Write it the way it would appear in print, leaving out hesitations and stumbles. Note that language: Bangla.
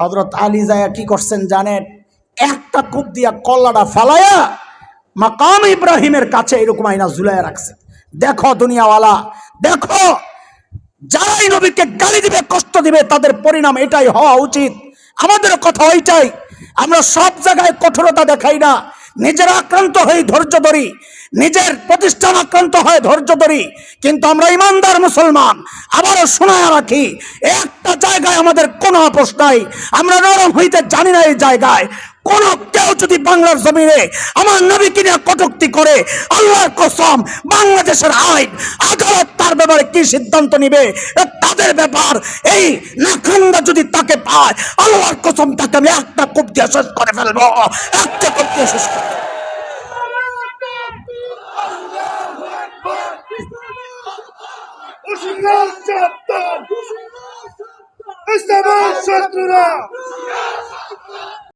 হযরত আলী যায়া কি করছেন জানেন? একটা কূপ দিয়া কল্লাটা ফালায়া মাকাম ইব্রাহিমের কাছে এরকম আইনা ঝুলাইয়া রাখছে। দেখো দুনিয়াওয়ালা, দেখো যারাই নবীকে গালি দিবে, কষ্ট দিবে, তাদের পরিণাম এটাই হওয়া উচিত। আমাদের কথা ওইটাই। আমরা সব জায়গায় কঠোরতা দেখাই না, নিজের আক্রান্ত হয়ে ধৈর্য ধরি, নিজের প্রতিষ্ঠান আক্রান্ত হয় ধৈর্য ধরি, কিন্তু আমরা ইমানদার মুসলমান। আবারও শোনায় রাখি, একটা জায়গায় আমাদের কোনো আপোষ নাই, আমরা নরম হইতে জানি না। এই জায়গায় কোন কেউ যদি বাংলার জমিনে আমার নবীকে নিয়ে কটূক্তি করে, আল্লাহর কসম বাংলাদেশের আইন আদালত তার ব্যাপারে কি সিদ্ধান্ত নিবে তাদের ব্যাপার। এই নাখান্দা যদি তাকে পায়, আল্লাহর কসম তাকে আমি একটা কূপ দিয়ে শেষ করে ফেলবো, একটা কূপ দিয়ে শেষ করে ফেলবো। শত্রুরা